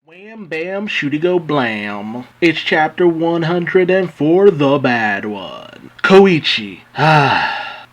Wham bam shooty go blam. It's chapter 104, The Bad One. Koichi.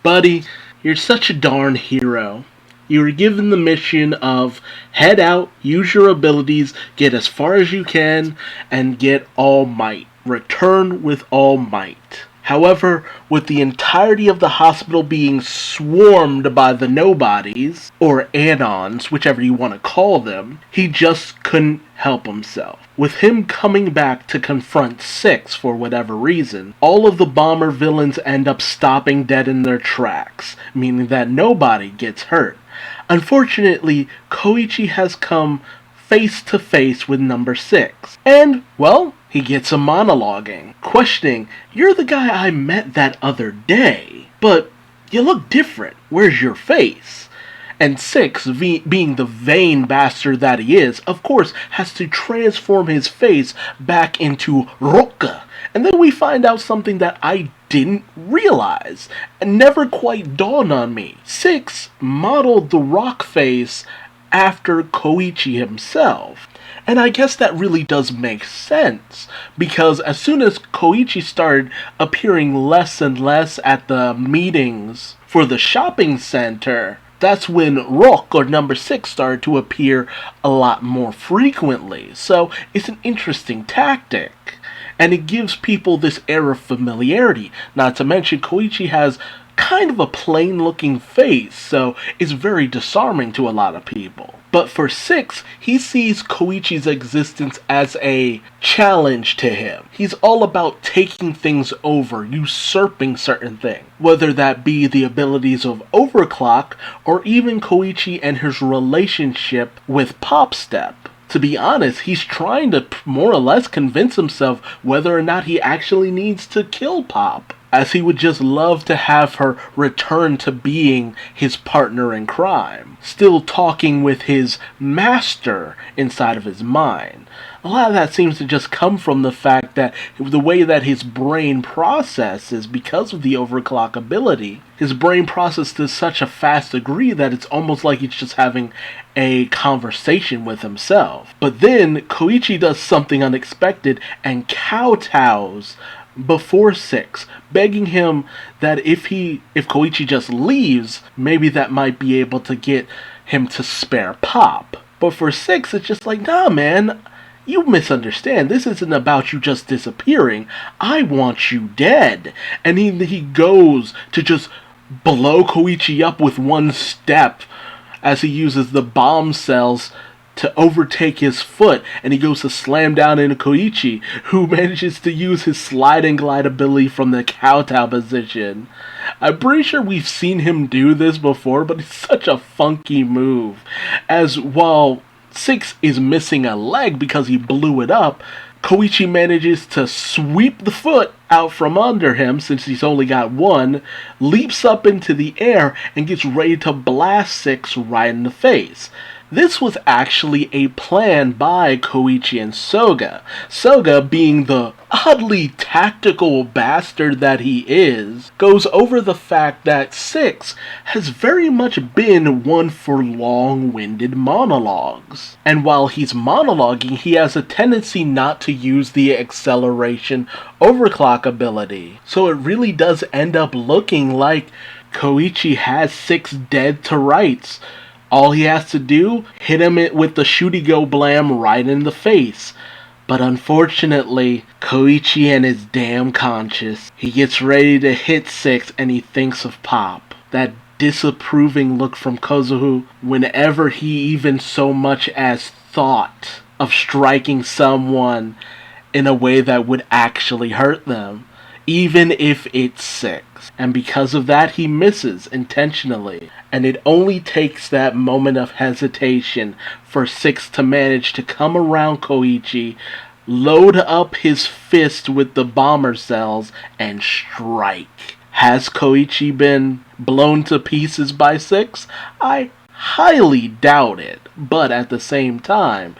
Buddy, you're such a darn hero. You were given the mission of head out, use your abilities, get as far as you can, and get all might. Return with all might. However, with the entirety of the hospital being swarmed by the nobodies, or anons, whichever you want to call them, he just couldn't help himself. With him coming back to confront Six for whatever reason, all of the bomber villains end up stopping dead in their tracks, meaning that nobody gets hurt. Unfortunately, Koichi has come face to face with number 6. And, well, he gets a monologuing, questioning, "You're the guy I met that other day, but you look different. Where's your face?" And 6, being the vain bastard that he is, of course, has to transform his face back into Rocca. And then we find out something that I didn't realize, and never quite dawned on me. 6 modeled the rock face after Koichi himself. And I guess that really does make sense, because as soon as Koichi started appearing less and less at the meetings for the shopping center, that's when Rock, or number 6, started to appear a lot more frequently. So it's an interesting tactic. And it gives people this air of familiarity. Not to mention, Koichi has kind of a plain looking face, so it's very disarming to a lot of people. But for 6, he sees Koichi's existence as a challenge to him. He's all about taking things over, usurping certain things. Whether that be the abilities of Overclock, or even Koichi and his relationship with Popstep. To be honest, he's trying to more or less convince himself whether or not he actually needs to kill Pop, as he would just love to have her return to being his partner in crime, still talking with his master inside of his mind. A lot of that seems to just come from the fact that the way that his brain processes, because of the overclock ability, his brain processes to such a fast degree that it's almost like he's just having a conversation with himself. But then Koichi does something unexpected and kowtows before 6, begging him that if Koichi just leaves, maybe that might be able to get him to spare Pop. But for 6, it's just like, nah man, you misunderstand. This isn't about you just disappearing. I want you dead. And he goes to just blow Koichi up with one step as he uses the bomb cells to overtake his foot, and he goes to slam down into Koichi, who manages to use his slide and glide ability from the kowtow position. I'm pretty sure we've seen him do this before, but it's such a funky move. As while 6 is missing a leg because he blew it up, Koichi manages to sweep the foot out from under him, since he's only got one, leaps up into the air, and gets ready to blast 6 right in the face. This was actually a plan by Koichi and Soga. Soga, being the oddly tactical bastard that he is, goes over the fact that 6 has very much been one for long-winded monologues. And while he's monologuing, he has a tendency not to use the acceleration overclock ability. So it really does end up looking like Koichi has 6 dead to rights. All he has to do, hit him with the shooty go blam right in the face. But unfortunately, Koichi and his damn conscience. He gets ready to hit 6 and he thinks of Pop. That disapproving look from Kozuhu whenever he even so much as thought of striking someone in a way that would actually hurt them, even if it's 6. And because of that, he misses intentionally. And it only takes that moment of hesitation for 6 to manage to come around Koichi, load up his fist with the bomber cells, and strike. Has Koichi been blown to pieces by 6? I highly doubt it. But at the same time,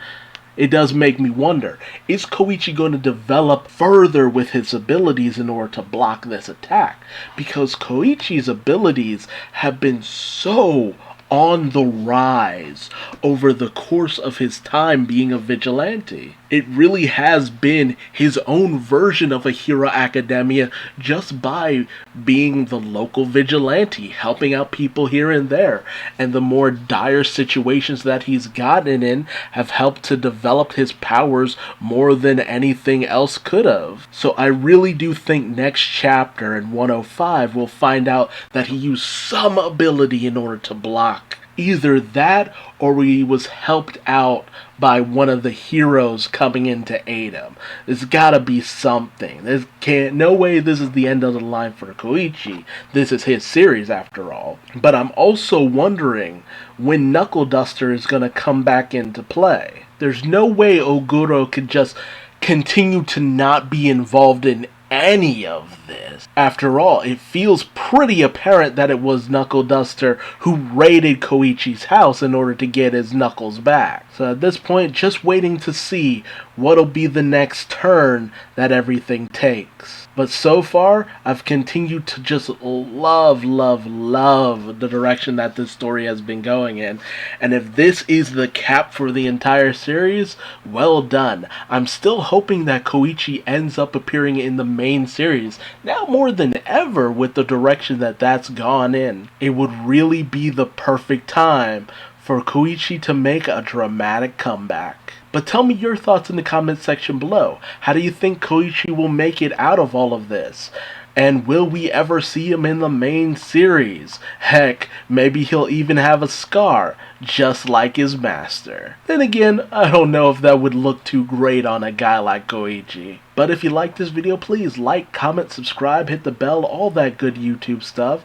it does make me wonder, is Koichi going to develop further with his abilities in order to block this attack? Because Koichi's abilities have been so on the rise over the course of his time being a vigilante. It really has been his own version of a Hero Academia just by being the local vigilante, helping out people here and there. And the more dire situations that he's gotten in have helped to develop his powers more than anything else could have. So I really do think next chapter in 105 we'll find out that he used some ability in order to block. Either that or he was helped out by one of the heroes coming in to aid him. There's gotta be something. No way this is the end of the line for Koichi. This is his series after all. But I'm also wondering when Knuckle Duster is gonna come back into play. There's no way Oguro could just continue to not be involved in any of this. After all, it feels pretty apparent that it was Knuckle Duster who raided Koichi's house in order to get his knuckles back. So at this point, just waiting to see what'll be the next turn that everything takes. But so far, I've continued to just love the direction that this story has been going in. And if this is the cap for the entire series, well done. I'm still hoping that Koichi ends up appearing in the main series, now more than ever with the direction that that's gone in. It would really be the perfect time for Koichi to make a dramatic comeback. But tell me your thoughts in the comment section below. How do you think Koichi will make it out of all of this? And will we ever see him in the main series? Heck, maybe he'll even have a scar, just like his master. Then again, I don't know if that would look too great on a guy like Koichi. But if you like this video, please like, comment, subscribe, hit the bell, all that good YouTube stuff.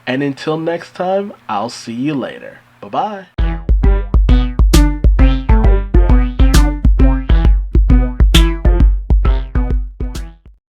And until next time, I'll see you later. Bye-bye.